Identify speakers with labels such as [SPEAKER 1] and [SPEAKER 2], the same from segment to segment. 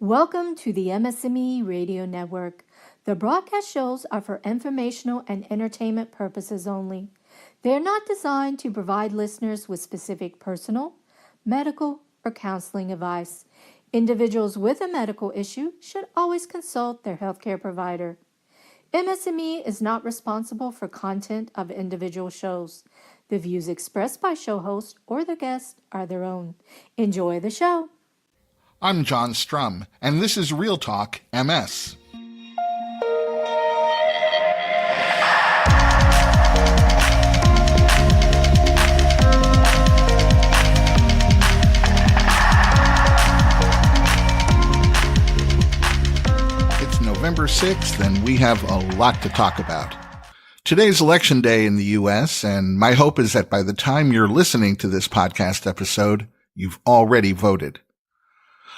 [SPEAKER 1] Welcome to the MS&Me Radio Network. The broadcast shows are for informational and entertainment purposes only. They are not designed to provide listeners with specific personal, medical, or counseling advice. Individuals with a medical issue should always consult their healthcare provider. MS&Me is not responsible for content of individual shows. The views expressed by show hosts or their guests are their own. Enjoy the show.
[SPEAKER 2] I'm John Strum, and this is RealTalk MS. It's November 6th, and we have a lot to talk about. Today's Election Day in the U.S., and my hope is that by the time you're listening to this podcast episode, you've already voted.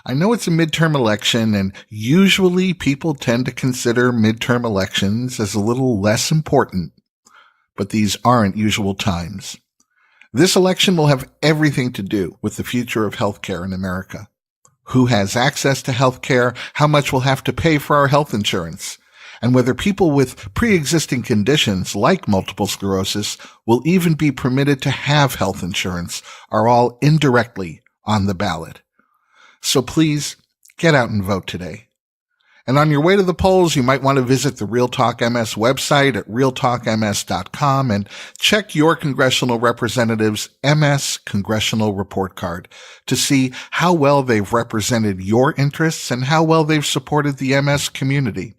[SPEAKER 2] I know it's a midterm election, and usually people tend to consider midterm elections as a little less important, but these aren't usual times. This election will have everything to do with the future of healthcare in America. Who has access to healthcare, how much we'll have to pay for our health insurance, and whether people with pre-existing conditions like multiple sclerosis will even be permitted to have health insurance are all indirectly on the ballot. So please, get out and vote today. And on your way to the polls, you might want to visit the RealTalk MS website at realtalkms.com and check your congressional representative's MS Congressional Report Card to see how well they've represented your interests and how well they've supported the MS community.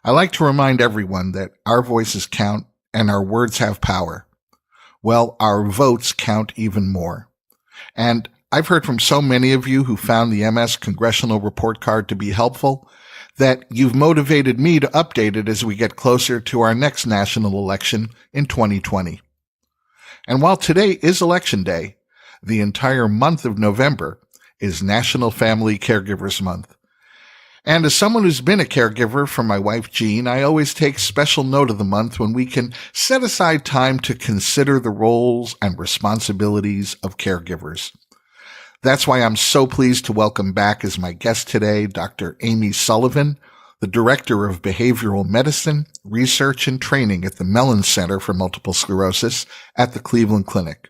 [SPEAKER 2] I like to remind everyone that our voices count and our words have power. Well, our votes count even more. And I've heard from so many of you who found the MS Congressional Report Card to be helpful that you've motivated me to update it as we get closer to our next national election in 2020. And while today is Election Day, the entire month of November is National Family Caregivers Month. And as someone who's been a caregiver for my wife, Jean, I always take special note of the month when we can set aside time to consider the roles and responsibilities of caregivers. That's why I'm so pleased to welcome back as my guest today, Dr. Amy Sullivan, the Director of Behavioral Medicine, Research and Training at the Mellon Center for Multiple Sclerosis at the Cleveland Clinic.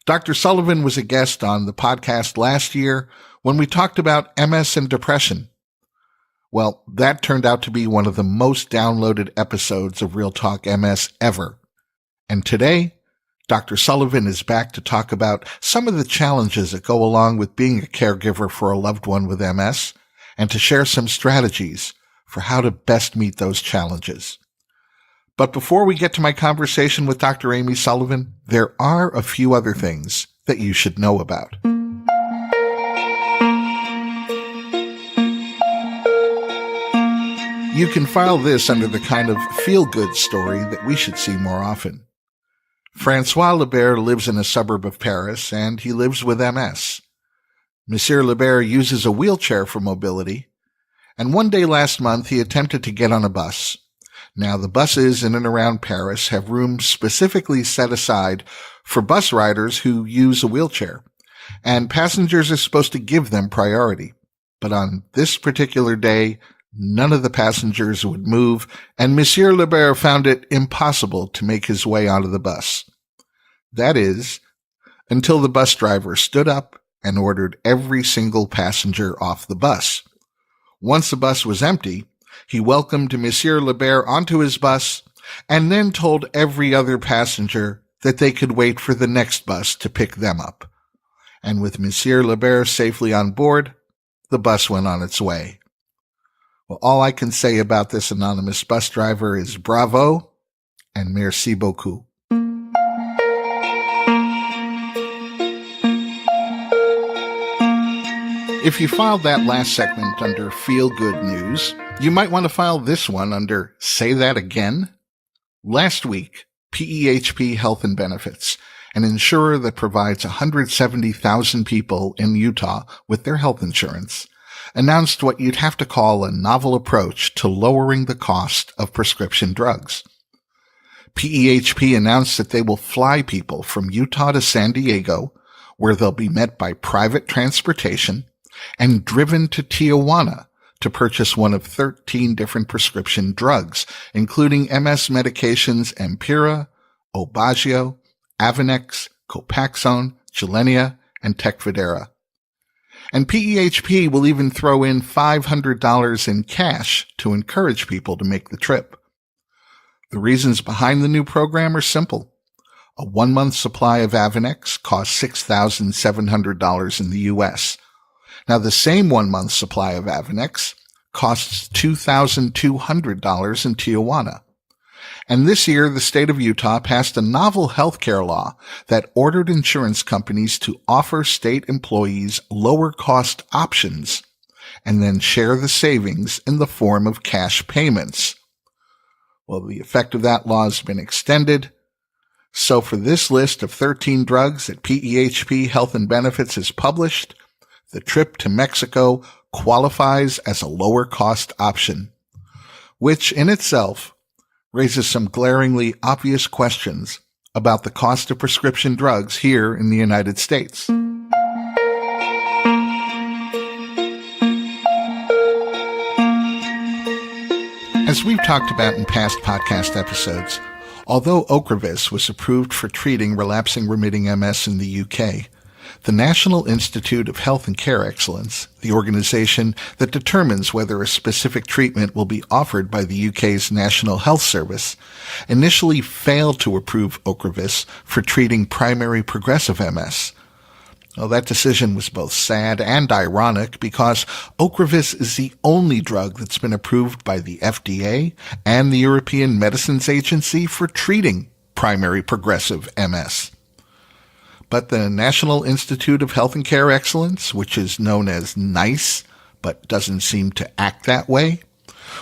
[SPEAKER 2] Dr. Sullivan was a guest on the podcast last year when we talked about MS and depression. Well, that turned out to be one of the most downloaded episodes of Real Talk MS ever. And today, Dr. Sullivan is back to talk about some of the challenges that go along with being a caregiver for a loved one with MS and to share some strategies for how to best meet those challenges. But before we get to my conversation with Dr. Amy Sullivan, there are a few other things that you should know about. You can file this under the kind of feel-good story that we should see more often. Francois Lebert lives in a suburb of Paris, and he lives with MS. Monsieur Lebert uses a wheelchair for mobility, and one day last month he attempted to get on a bus. Now, the buses in and around Paris have rooms specifically set aside for bus riders who use a wheelchair, and passengers are supposed to give them priority. But on this particular day, none of the passengers would move, and Monsieur Lebert found it impossible to make his way onto the bus. That is, until the bus driver stood up and ordered every single passenger off the bus. Once the bus was empty, he welcomed Monsieur Lebert onto his bus and then told every other passenger that they could wait for the next bus to pick them up. And with Monsieur Lebert safely on board, the bus went on its way. Well, all I can say about this anonymous bus driver is bravo and merci beaucoup. If you filed that last segment under Feel Good News, you might want to file this one under Say That Again. Last week, PEHP Health and Benefits, an insurer that provides 170,000 people in Utah with their health insurance, announced what you'd have to call a novel approach to lowering the cost of prescription drugs. PEHP announced that they will fly people from Utah to San Diego, where they'll be met by private transportation, and driven to Tijuana to purchase one of 13 different prescription drugs, including MS medications Empira, Obagio, Avonex, Copaxone, Gilenya, and Tecfidera. And PEHP will even throw in $500 in cash to encourage people to make the trip. The reasons behind the new program are simple. A 1-month supply of Avonex costs $6,700 in the U.S. Now, the same 1-month supply of Avonex costs $2,200 in Tijuana. And this year, the state of Utah passed a novel healthcare law that ordered insurance companies to offer state employees lower-cost options and then share the savings in the form of cash payments. Well, the effect of that law has been extended. So for this list of 13 drugs that PEHP Health and Benefits has published, the trip to Mexico qualifies as a lower-cost option, which in itself raises some glaringly obvious questions about the cost of prescription drugs here in the United States. As we've talked about in past podcast episodes, although Ocrevus was approved for treating relapsing remitting MS in the UK, the National Institute of Health and Care Excellence, the organization that determines whether a specific treatment will be offered by the UK's National Health Service, initially failed to approve Ocrevus for treating primary progressive MS. Well, that decision was both sad and ironic because Ocrevus is the only drug that's been approved by the FDA and the European Medicines Agency for treating primary progressive MS. But the National Institute of Health and Care Excellence, which is known as NICE, but doesn't seem to act that way,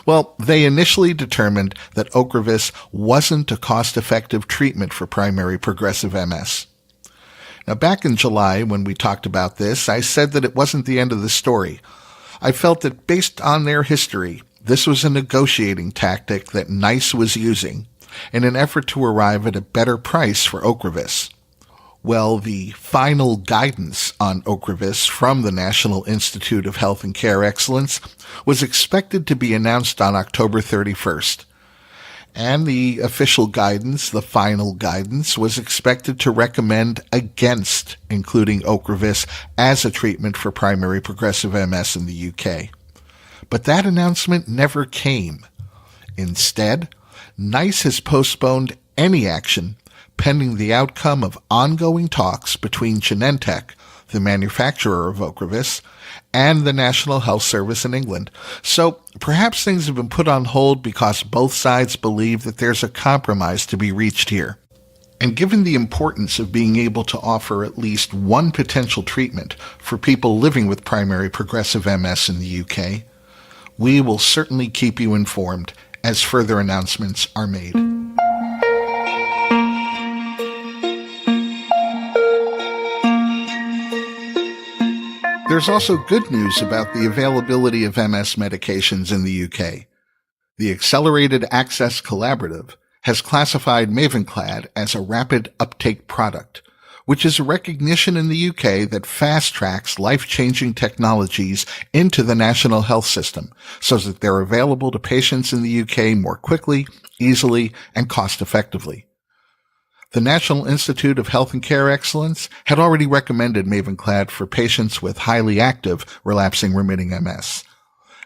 [SPEAKER 2] well, they initially determined that Ocrevus wasn't a cost-effective treatment for primary progressive MS. Now, back in July, when we talked about this, I said that it wasn't the end of the story. I felt that based on their history, this was a negotiating tactic that NICE was using in an effort to arrive at a better price for Ocrevus. Well, the final guidance on Ocrevus from the National Institute of Health and Care Excellence was expected to be announced on October 31st. And the official guidance, the final guidance, was expected to recommend against including Ocrevus as a treatment for primary progressive MS in the UK. But that announcement never came. Instead, NICE has postponed any action pending the outcome of ongoing talks between Genentech, the manufacturer of Ocrevus, and the National Health Service in England. So perhaps things have been put on hold because both sides believe that there's a compromise to be reached here. And given the importance of being able to offer at least one potential treatment for people living with primary progressive MS in the UK, we will certainly keep you informed as further announcements are made. There's also good news about the availability of MS medications in the UK. The Accelerated Access Collaborative has classified Mavenclad as a rapid uptake product, which is a recognition in the UK that fast-tracks life-changing technologies into the national health system so that they're available to patients in the UK more quickly, easily, and cost-effectively. The National Institute of Health and Care Excellence had already recommended Mavenclad for patients with highly active relapsing remitting MS.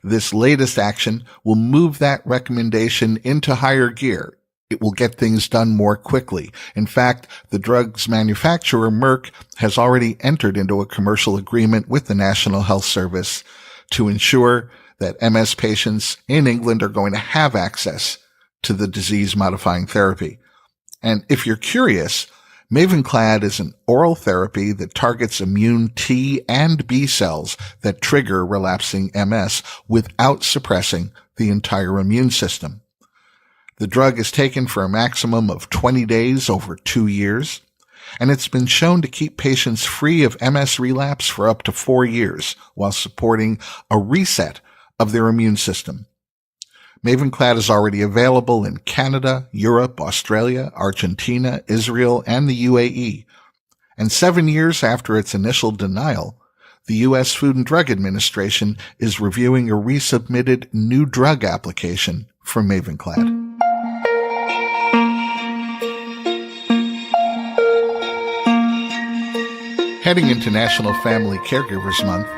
[SPEAKER 2] This latest action will move that recommendation into higher gear. It will get things done more quickly. In fact, the drug's manufacturer, Merck, has already entered into a commercial agreement with the National Health Service to ensure that MS patients in England are going to have access to the disease-modifying therapy. And if you're curious, Mavenclad is an oral therapy that targets immune T and B cells that trigger relapsing MS without suppressing the entire immune system. The drug is taken for a maximum of 20 days over 2 years, and it's been shown to keep patients free of MS relapse for up to 4 years while supporting a reset of their immune system. Mavenclad is already available in Canada, Europe, Australia, Argentina, Israel, and the UAE. And 7 years after its initial denial, the U.S. Food and Drug Administration is reviewing a resubmitted new drug application for Mavenclad. Heading into National Family Caregivers Month,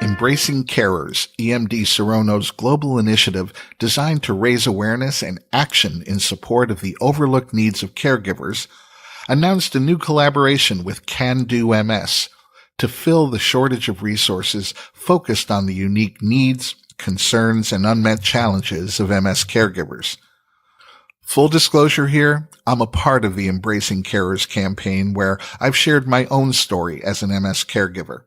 [SPEAKER 2] Embracing Carers, EMD Serono's global initiative designed to raise awareness and action in support of the overlooked needs of caregivers, announced a new collaboration with Can Do MS to fill the shortage of resources focused on the unique needs, concerns, and unmet challenges of MS caregivers. Full disclosure here, I'm a part of the Embracing Carers campaign where I've shared my own story as an MS caregiver.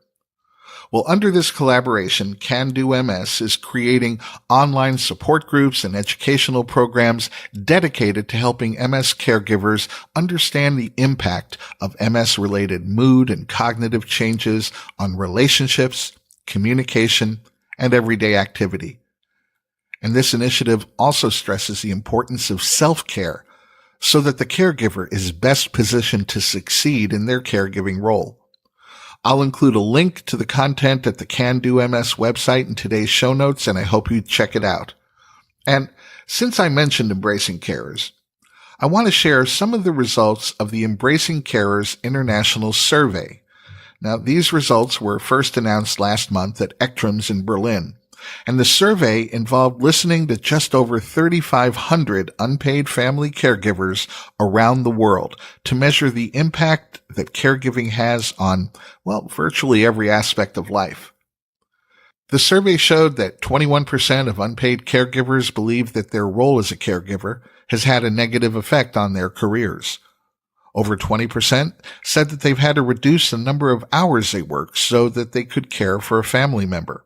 [SPEAKER 2] Well, under this collaboration, Can Do MS is creating online support groups and educational programs dedicated to helping MS caregivers understand the impact of MS-related mood and cognitive changes on relationships, communication, and everyday activity. And this initiative also stresses the importance of self-care so that the caregiver is best positioned to succeed in their caregiving role. I'll include a link to the content at the Can Do MS website in today's show notes, and I hope you check it out. And since I mentioned Embracing Carers, I want to share some of the results of the Embracing Carers International Survey. Now, these results were first announced last month at ECTRIMS in Berlin. And the survey involved listening to just over 3,500 unpaid family caregivers around the world to measure the impact that caregiving has on, well, virtually every aspect of life. The survey showed that 21% of unpaid caregivers believe that their role as a caregiver has had a negative effect on their careers. Over 20% said that they've had to reduce the number of hours they work so that they could care for a family member.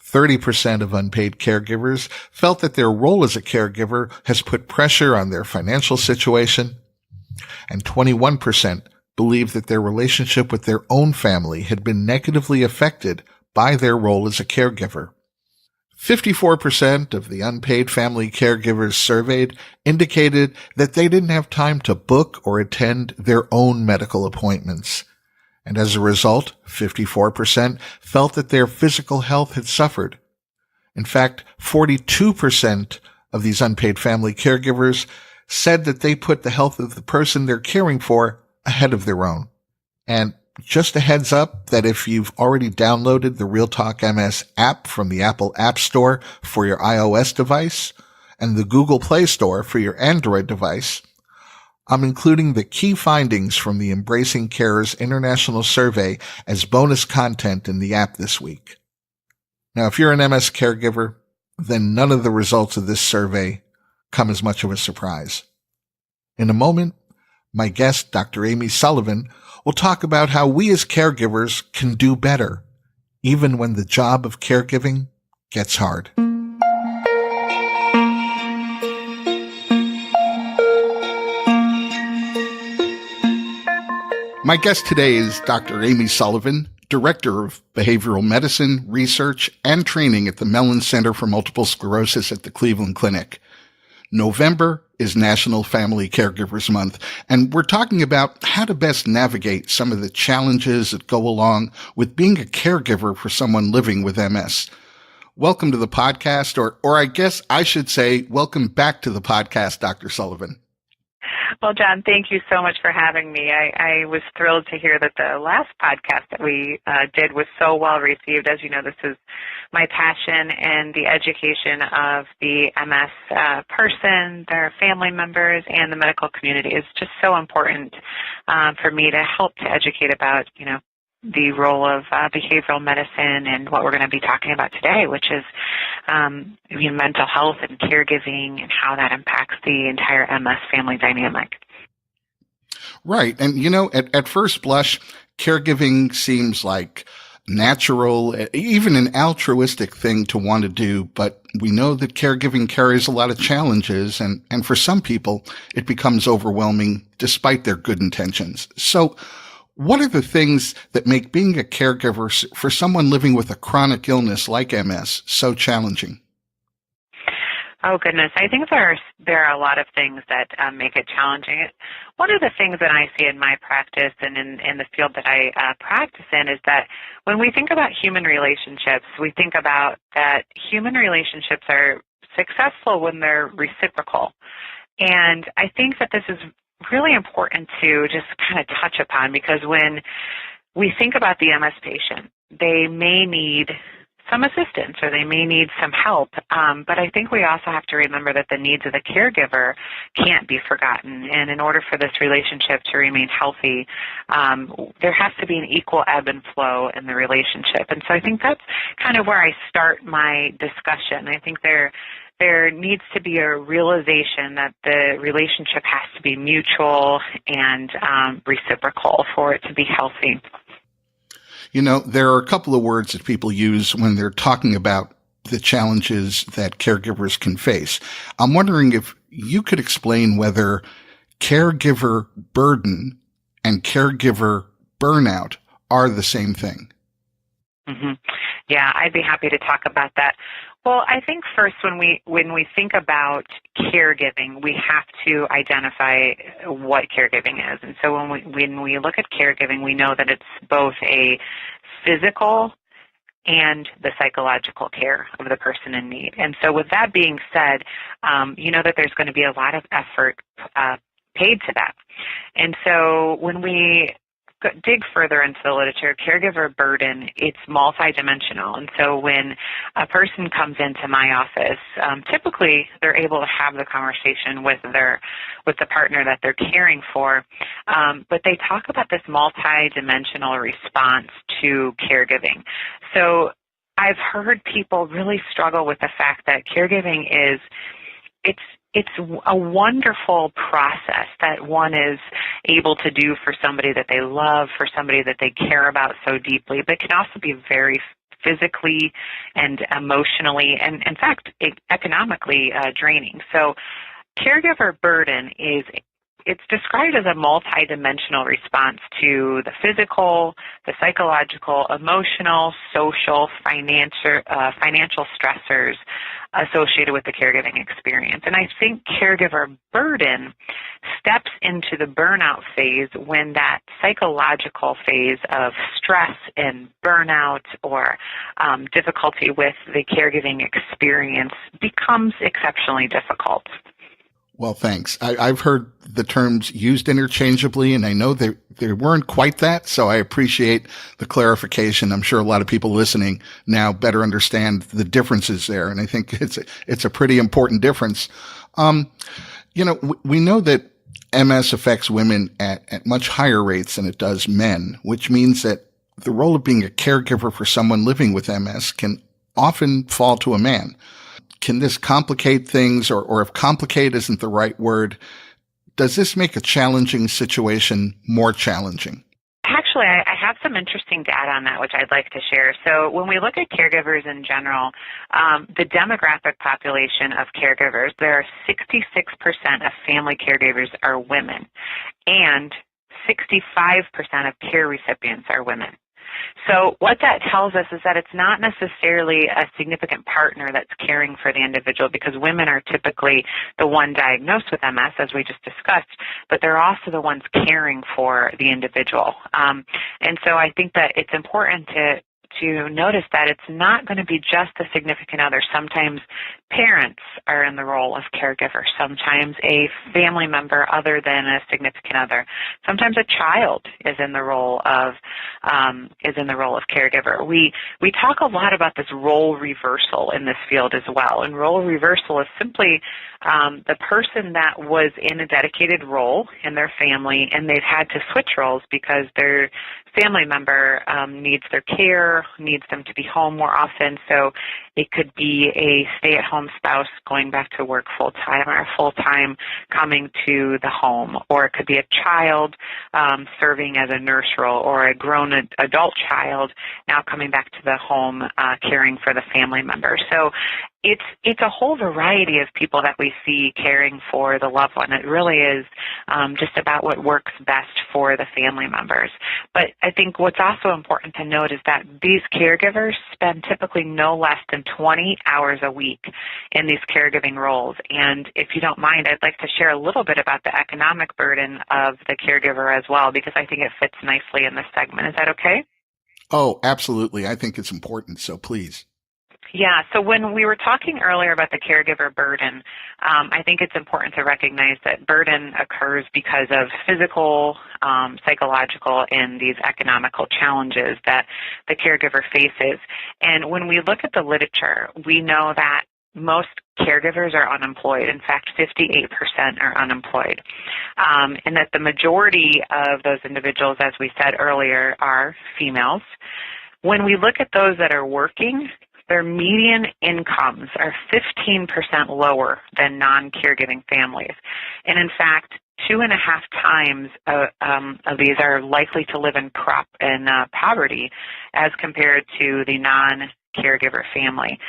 [SPEAKER 2] 30% of unpaid caregivers felt that their role as a caregiver has put pressure on their financial situation, and 21% believed that their relationship with their own family had been negatively affected by their role as a caregiver. 54% of the unpaid family caregivers surveyed indicated that they didn't have time to book or attend their own medical appointments. And as a result, 54% felt that their physical health had suffered. In fact, 42% of these unpaid family caregivers said that they put the health of the person they're caring for ahead of their own. And just a heads up that if you've already downloaded the RealTalk MS app from the Apple App Store for your iOS device and the Google Play Store for your Android device, I'm including the key findings from the Embracing Carers International Survey as bonus content in the app this week. Now, if you're an MS caregiver, then none of the results of this survey come as much of a surprise. In a moment, my guest, Dr. Amy Sullivan, will talk about how we as caregivers can do better, even when the job of caregiving gets hard. My guest today is Dr. Amy Sullivan, Director of Behavioral Medicine, Research, and Training at the Mellon Center for Multiple Sclerosis at the Cleveland Clinic. November is National Family Caregivers Month, and we're talking about how to best navigate some of the challenges that go along with being a caregiver for someone living with MS. Welcome to the podcast, or I guess I should say, welcome back to the podcast, Dr. Sullivan.
[SPEAKER 3] Well, John, thank you so much for having me. I was thrilled to hear that the last podcast that we did was so well received. As you know, this is my passion, and the education of the MS person, their family members, and the medical community is just so important for me to help to educate about, the role of behavioral medicine and what we're going to be talking about today, which is mental health and caregiving and how that impacts the entire MS family dynamic.
[SPEAKER 2] Right. And, at first blush, caregiving seems like natural, even an altruistic thing to want to do. But we know that caregiving carries a lot of challenges. And for some people, it becomes overwhelming despite their good intentions. So what are the things that make being a caregiver for someone living with a chronic illness like MS so challenging?
[SPEAKER 3] Oh goodness, I think there are a lot of things that make it challenging. One of the things that I see in my practice and in the field that I practice in is that when we think about human relationships, we think about that human relationships are successful when they're reciprocal. And I think that this is really important to just kind of touch upon, because when we think about the MS patient, they may need some assistance or they may need some help, but I think we also have to remember that the needs of the caregiver can't be forgotten. And in order for this relationship to remain healthy, there has to be an equal ebb and flow in the relationship. And so I think that's kind of where I start my discussion. I think there needs to be a realization that the relationship has to be mutual and reciprocal for it to be healthy.
[SPEAKER 2] You know, there are a couple of words that people use when they're talking about the challenges that caregivers can face. I'm wondering if you could explain whether caregiver burden and caregiver burnout are the same thing.
[SPEAKER 3] Mm-hmm. Yeah, I'd be happy to talk about that. Well, I think first when we think about caregiving, we have to identify what caregiving is. And so when we look at caregiving, we know that it's both a physical and the psychological care of the person in need. And so with that being said, you know that there's going to be a lot of effort paid to that. And so when we dig further into the literature, caregiver burden, it's multidimensional. And so when a person comes into my office, typically they're able to have the conversation with the partner that they're caring for, but they talk about this multidimensional response to caregiving. So I've heard people really struggle with the fact that caregiving it's a wonderful process that one is able to do for somebody that they love, for somebody that they care about so deeply, but it can also be very physically and emotionally and, in fact, economically draining. So caregiver burden it's described as a multidimensional response to the physical, the psychological, emotional, social, financial stressors associated with the caregiving experience. And I think caregiver burden steps into the burnout phase when that psychological phase of stress and burnout or difficulty with the caregiving experience becomes exceptionally difficult.
[SPEAKER 2] Well, thanks. I've heard the terms used interchangeably, and I know they weren't quite that, so I appreciate the clarification. I'm sure a lot of people listening now better understand the differences there, and I think it's a pretty important difference. You know, we know that MS affects women at much higher rates than it does men, which means that the role of being a caregiver for someone living with MS can often fall to a man. Can this complicate things, or if complicate isn't the right word, does this make a challenging situation more challenging?
[SPEAKER 3] Actually, I have some interesting data on that, which I'd like to share. So when we look at caregivers in general, the demographic population of caregivers, there are 66% of family caregivers are women, and 65% of care recipients are women. So what that tells us is that it's not necessarily a significant partner that's caring for the individual, because women are typically the one diagnosed with MS, as we just discussed, but they're also the ones caring for the individual. And so I think that it's important to notice that it's not going to be just the significant other. Sometimes parents are in the role of caregiver. Sometimes a family member other than a significant other. Sometimes a child is in the role of caregiver. We talk a lot about this role reversal in this field as well. And role reversal is simply the person that was in a dedicated role in their family, and they've had to switch roles because their family member needs their care, needs them to be home more often. So it could be a stay-at-home spouse going back to work full-time, or full-time coming to the home. Or it could be a child serving as a nurse role, or a grown adult child now coming back to the home caring for the family member. So It's a whole variety of people that we see caring for the loved one. It really is just about what works best for the family members. But I think what's also important to note is that these caregivers spend typically no less than 20 hours a week in these caregiving roles. And if you don't mind, I'd like to share a little bit about the economic burden of the caregiver as well, because I think it fits nicely in this segment. Is that okay?
[SPEAKER 2] Oh, absolutely. I think it's important. So please.
[SPEAKER 3] Yeah, so when we were talking earlier about the caregiver burden, I think it's important to recognize that burden occurs because of physical, psychological, and these economical challenges that the caregiver faces. And when we look at the literature, we know that most caregivers are unemployed. In fact, 58% are unemployed. And that the majority of those individuals, as we said earlier, are females. When we look at those that are working, their median incomes are 15% lower than non-caregiving families. And in fact, 2.5 times of these are likely to live in poverty as compared to the non-caregiver family.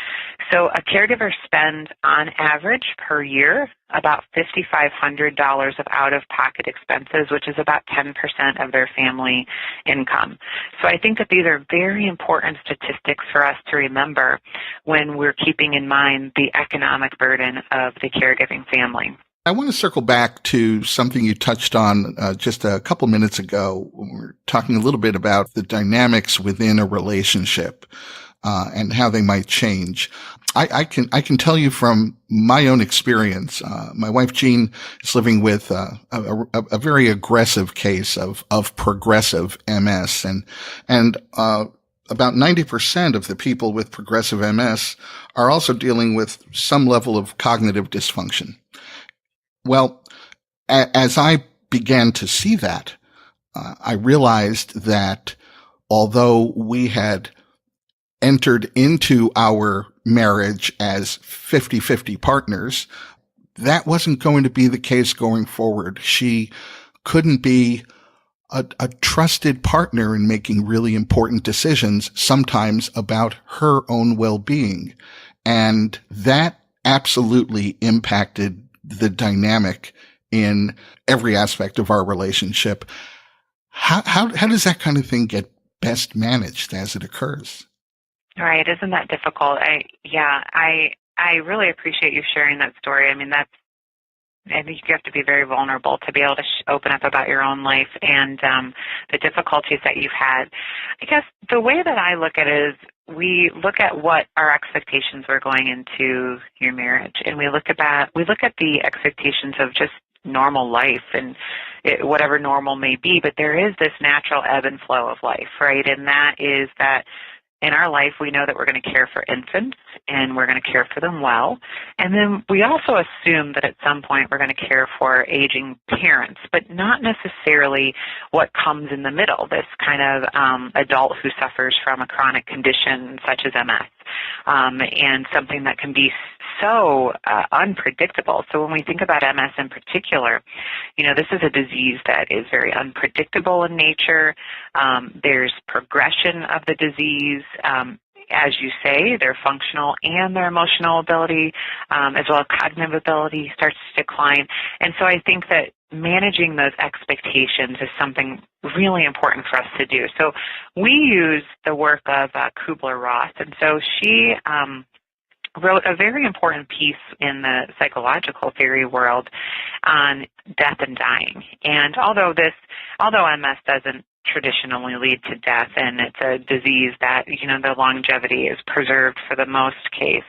[SPEAKER 3] So a caregiver spends on average per year about $5,500 of out-of-pocket expenses, which is about 10% of their family income. So I think that these are very important statistics for us to remember when we're keeping in mind the economic burden of the caregiving family.
[SPEAKER 2] I want to circle back to something you touched on just a couple minutes ago when we were talking a little bit about the dynamics within a relationship and how they might change. I can tell you from my own experience. My wife Jean is living with a very aggressive case of progressive MS, and about 90% of the people with progressive MS are also dealing with some level of cognitive dysfunction. Well, as I began to see that, I realized that although we had entered into our marriage as 50-50 partners, that wasn't going to be the case going forward. She couldn't be a trusted partner in making really important decisions, sometimes about her own well-being. And that absolutely impacted the dynamic in every aspect of our relationship. How does that kind of thing get best managed as it occurs?
[SPEAKER 3] Right. Isn't that difficult? I really appreciate you sharing that story. I mean, I think you have to be very vulnerable to be able to open up about your own life and the difficulties that you've had. I guess the way that I look at it is we look at what our expectations were going into your marriage, and we look at the expectations of just normal life and whatever normal may be, but there is this natural ebb and flow of life, right? And that is that in our life, we know that we're going to care for infants and we're going to care for them well. And then we also assume that at some point we're going to care for aging parents, but not necessarily what comes in the middle, this kind of adult who suffers from a chronic condition such as MS, and something that can be so unpredictable. So when we think about MS in particular, this is a disease that is very unpredictable in nature. There's progression of the disease. As you say, their functional and their emotional ability, as well as cognitive ability, starts to decline. And so I think that managing those expectations is something really important for us to do. So we use the work of Kubler-Ross, and so she wrote a very important piece in the psychological theory world on death and dying. And although MS doesn't traditionally lead to death, and it's a disease that, the longevity is preserved for the most case,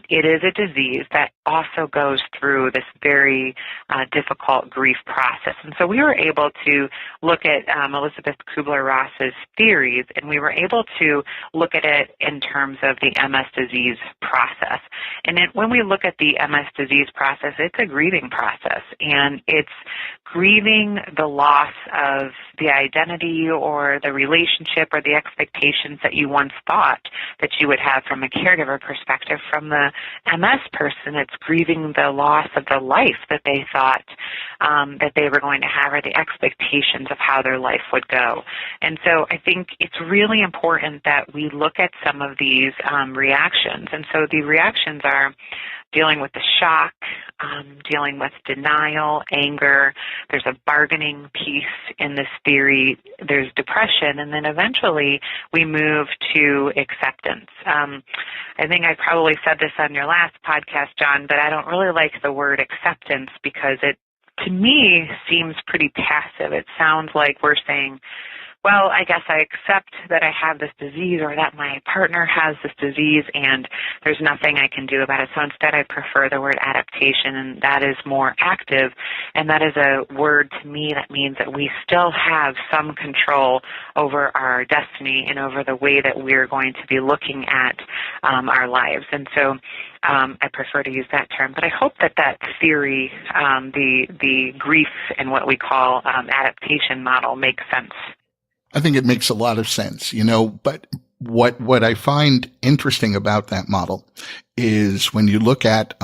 [SPEAKER 3] it is a disease that also goes through this very difficult grief process. And so we were able to look at Elizabeth Kubler-Ross's theories, and we were able to look at it in terms of the MS disease process. And when we look at the MS disease process, it's a grieving process, and it's grieving the loss of the identity or the relationship or the expectations that you once thought that you would have from a caregiver perspective. From the MS person, it's grieving the loss of the life that they thought that they were going to have, or the expectations of how their life would go. And so I think it's really important that we look at some of these reactions. And so the reactions are dealing with the shock, dealing with denial, anger. There's a bargaining piece in this theory. There's depression, and then eventually we move to acceptance. I think I probably said this on your last podcast, John, but I don't really like the word acceptance because it, to me, seems pretty passive. It sounds like we're saying, well, I guess I accept that I have this disease, or that my partner has this disease, and there's nothing I can do about it. So instead I prefer the word adaptation, and that is more active, and that is a word to me that means that we still have some control over our destiny and over the way that we're going to be looking at our lives. And so I prefer to use that term. But I hope that that theory, the grief and what we call adaptation model, makes sense.
[SPEAKER 2] I think it makes a lot of sense, but what I find interesting about that model is when you look at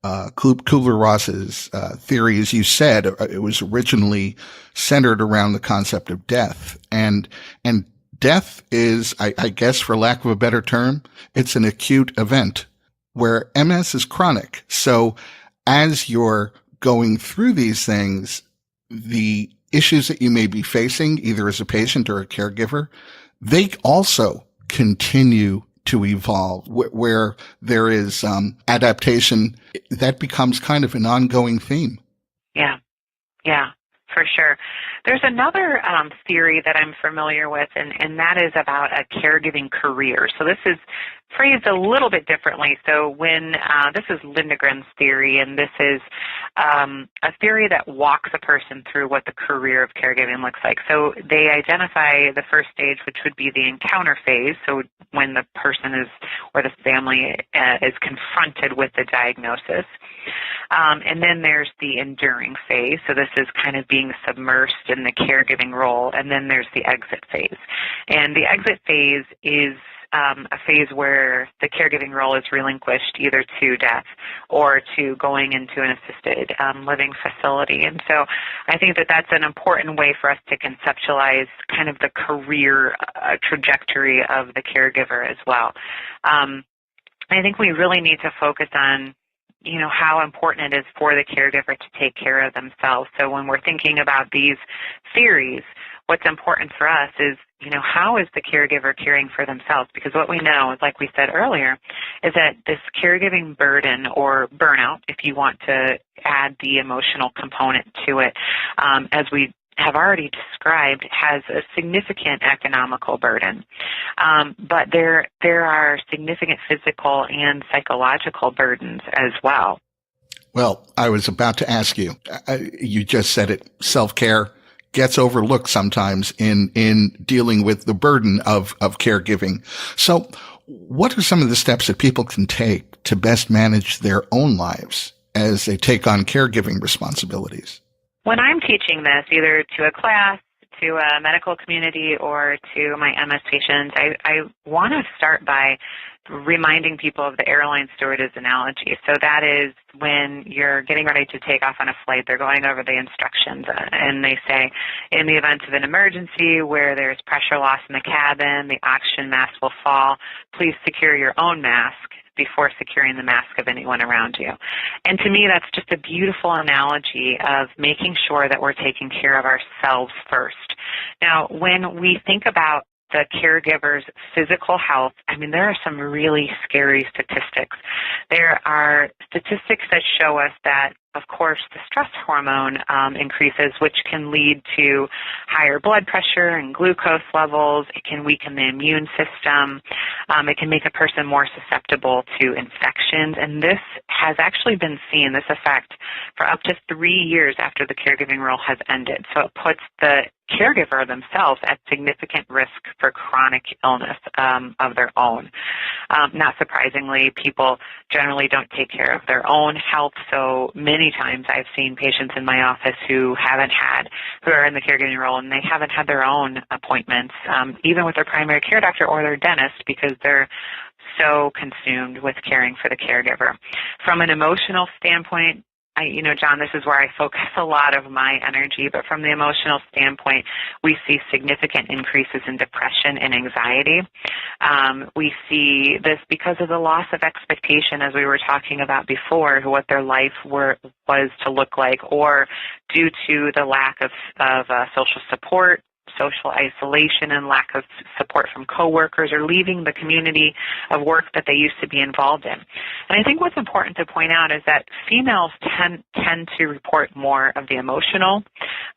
[SPEAKER 2] Kubler-Ross's theory, as you said, it was originally centered around the concept of death. And death is, I guess, for lack of a better term, it's an acute event, where MS is chronic. So as you're going through these things, the issues that you may be facing, either as a patient or a caregiver, they also continue to evolve. Where there is adaptation, that becomes kind of an ongoing theme.
[SPEAKER 3] Yeah, for sure. There's another theory that I'm familiar with, and that is about a caregiving career. So this is phrased a little bit differently. So when this is Lindgren's theory, and this is a theory that walks a person through what the career of caregiving looks like. So they identify the first stage, which would be the encounter phase. So when the person is, or the family is confronted with the diagnosis. And then there's the enduring phase. So this is kind of being submersed in the caregiving role. And then there's the exit phase. And the exit phase is a phase where the caregiving role is relinquished either to death or to going into an assisted living facility. And so I think that that's an important way for us to conceptualize kind of the career trajectory of the caregiver as well. I think we really need to focus on how important it is for the caregiver to take care of themselves. So when we're thinking about these theories, what's important for us is, how is the caregiver caring for themselves? Because what we know, like we said earlier, is that this caregiving burden, or burnout, if you want to add the emotional component to it, as we have already described, has a significant economical burden. But there are significant physical and psychological burdens as well.
[SPEAKER 2] Well, I was about to ask you, you just said it, self-care gets overlooked sometimes in dealing with the burden of caregiving. So what are some of the steps that people can take to best manage their own lives as they take on caregiving responsibilities?
[SPEAKER 3] When I'm teaching this, either to a class, to a medical community, or to my MS patients, I want to start by reminding people of the airline stewardess analogy. So that is when you're getting ready to take off on a flight, they're going over the instructions, and they say, in the event of an emergency where there's pressure loss in the cabin, the oxygen mask will fall, please secure your own mask before securing the mask of anyone around you. And to me, that's just a beautiful analogy of making sure that we're taking care of ourselves first. Now, when we think about the caregiver's physical health, there are some really scary statistics. There are statistics that show us that, of course, the stress hormone increases, which can lead to higher blood pressure and glucose levels. It can weaken the immune system. It can make a person more susceptible to infections. And this has actually been seen, this effect, for up to 3 years after the caregiving role has ended. So it puts the caregiver themselves at significant risk for chronic illness of their own. Not surprisingly, people generally don't take care of their own health, so many times I've seen patients in my office who are in the caregiving role, and they haven't had their own appointments, even with their primary care doctor or their dentist, because they're so consumed with caring for the caregiver. From an emotional standpoint, John, this is where I focus a lot of my energy, but from the emotional standpoint, we see significant increases in depression and anxiety. We see this because of the loss of expectation, as we were talking about before, what their life was to look like, or due to the lack of social support, social isolation, and lack of support from coworkers, or leaving the community of work that they used to be involved in. And I think what's important to point out is that females tend to report more of the emotional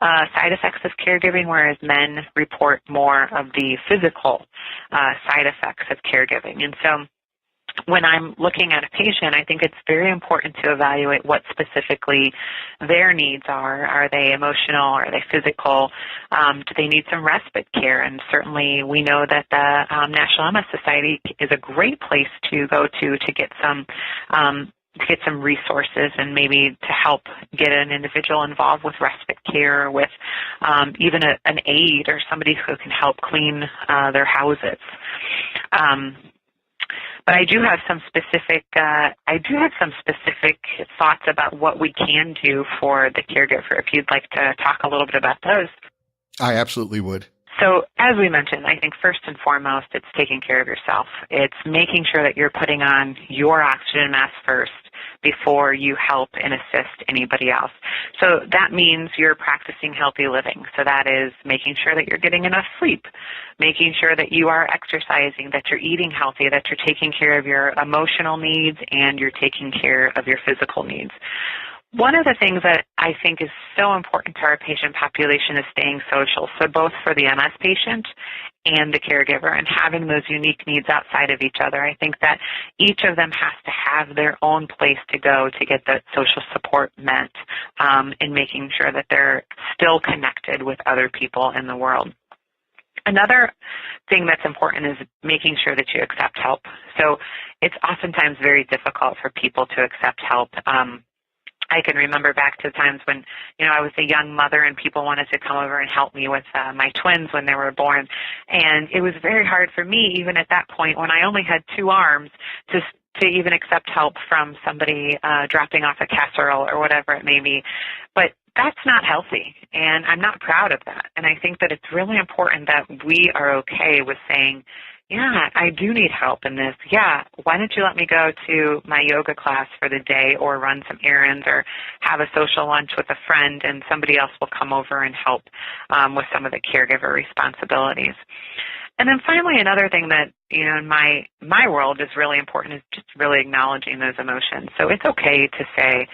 [SPEAKER 3] side effects of caregiving, whereas men report more of the physical side effects of caregiving. And so when I'm looking at a patient, I think it's very important to evaluate what specifically their needs are. Are they emotional? Are they physical? Do they need some respite care? And certainly we know that the National MS Society is a great place to go to get some resources and maybe to help get an individual involved with respite care, with even an aide or somebody who can help clean their houses. But I do have some specific thoughts about what we can do for the caregiver. If you'd like to talk a little bit about those.
[SPEAKER 2] I absolutely would.
[SPEAKER 3] So as we mentioned, I think first and foremost, it's taking care of yourself. It's making sure that you're putting on your oxygen mask first before you help and assist anybody else. So that means you're practicing healthy living. So that is making sure that you're getting enough sleep, making sure that you are exercising, that you're eating healthy, that you're taking care of your emotional needs, and you're taking care of your physical needs. One of the things that I think is so important to our patient population is staying social. So both for the MS patient and the caregiver, and having those unique needs outside of each other. I think that each of them has to have their own place to go to get the social support met, in making sure that they're still connected with other people in the world. Another thing that's important is making sure that you accept help. So it's oftentimes very difficult for people to accept help. I can remember back to times when, I was a young mother and people wanted to come over and help me with my twins when they were born. And it was very hard for me, even at that point, when I only had 2 arms, to even accept help from somebody dropping off a casserole or whatever it may be. But that's not healthy, and I'm not proud of that. And I think that it's really important that we are okay with saying, yeah, I do need help in this. Yeah, why don't you let me go to my yoga class for the day, or run some errands, or have a social lunch with a friend, and somebody else will come over and help with some of the caregiver responsibilities. And then finally, another thing that, in my world is really important is just really acknowledging those emotions. So it's okay to say,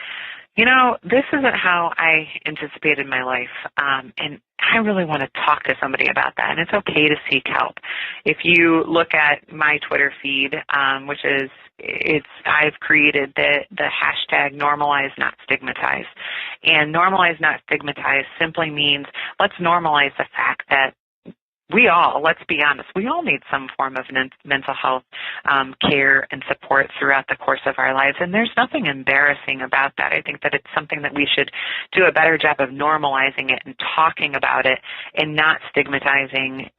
[SPEAKER 3] this isn't how I anticipated my life, and I really want to talk to somebody about that, and it's okay to seek help. If you look at my Twitter feed, I've created the hashtag normalize, not stigmatize. And normalize, not stigmatize simply means let's normalize the fact that let's be honest, we all need some form of mental health care and support throughout the course of our lives, and there's nothing embarrassing about that. I think that it's something that we should do a better job of normalizing it and talking about it, and not stigmatizing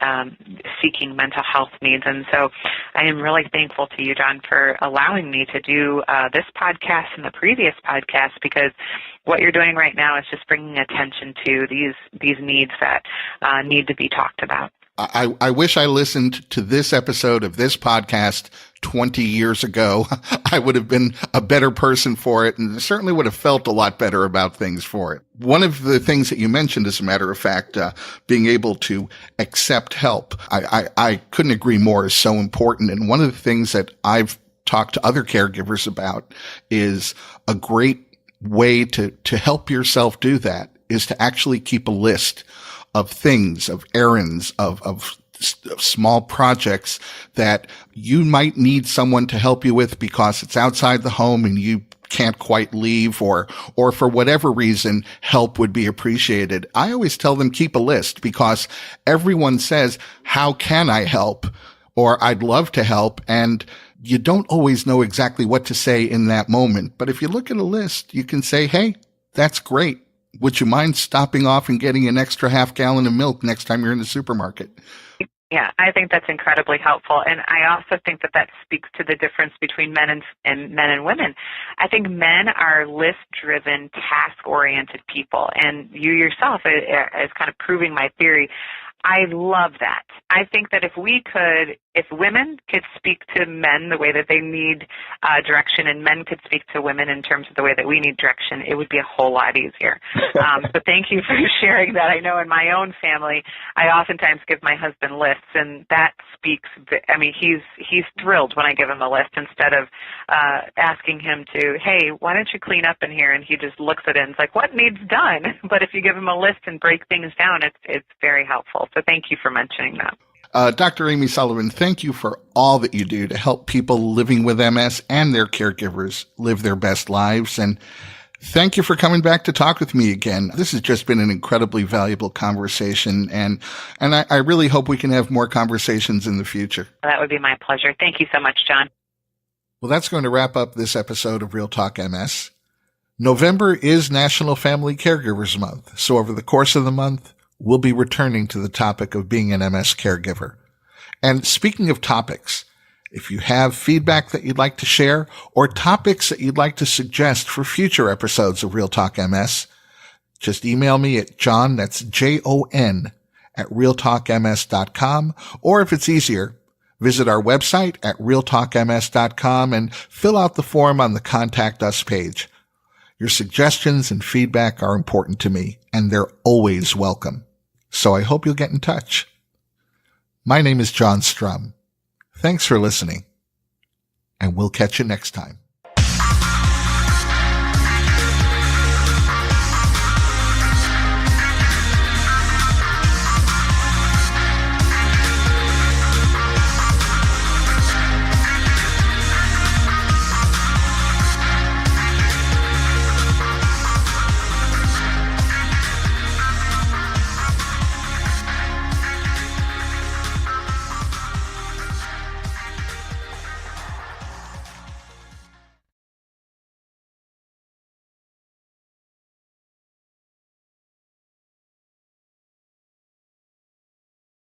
[SPEAKER 3] seeking mental health needs. And so I am really thankful to you, John, for allowing me to do this podcast and the previous podcast, because what you're doing right now is just bringing attention to these needs that need to be talked about.
[SPEAKER 2] I wish I listened to this episode of this podcast 20 years ago. I would have been a better person for it, and certainly would have felt a lot better about things for it. One of the things that you mentioned, as a matter of fact, being able to accept help, I couldn't agree more, is so important. And one of the things that I've talked to other caregivers about is a great way to help yourself do that is to actually keep a list of things, of errands, of small projects that you might need someone to help you with because it's outside the home and you can't quite leave, or for whatever reason, help would be appreciated. I always tell them keep a list, because everyone says, how can I help? Or I'd love to help. And you don't always know exactly what to say in that moment. But if you look at a list, you can say, hey, that's great. Would you mind stopping off and getting an extra half gallon of milk next time you're in the supermarket?
[SPEAKER 3] Yeah, I think that's incredibly helpful. And I also think that that speaks to the difference between men and men and women. I think men are list-driven, task-oriented people. And you yourself is kind of proving my theory. I love that. I think that if women could speak to men the way that they need direction, and men could speak to women in terms of the way that we need direction, it would be a whole lot easier. So thank you for sharing that. I know in my own family, I oftentimes give my husband lists, and that speaks. I mean, he's thrilled when I give him a list instead of asking him to, hey, why don't you clean up in here? And he just looks at it and is like, what needs done? But if you give him a list and break things down, it's very helpful. So thank you for mentioning that.
[SPEAKER 2] Dr. Amy Sullivan, thank you for all that you do to help people living with MS and their caregivers live their best lives. And thank you for coming back to talk with me again. This has just been an incredibly valuable conversation, and I really hope we can have more conversations in the future.
[SPEAKER 3] That would be my pleasure. Thank you so much, John.
[SPEAKER 2] Well, that's going to wrap up this episode of Real Talk MS. November is National Family Caregivers Month, so over the course of the month, we'll be returning to the topic of being an MS caregiver. And speaking of topics, if you have feedback that you'd like to share or topics that you'd like to suggest for future episodes of Real Talk MS, just email me at John, that's Jon, at realtalkms.com, or if it's easier, visit our website at realtalkms.com and fill out the form on the Contact Us page. Your suggestions and feedback are important to me, and they're always welcome. So I hope you'll get in touch. My name is John Strum. Thanks for listening, and we'll catch you next time.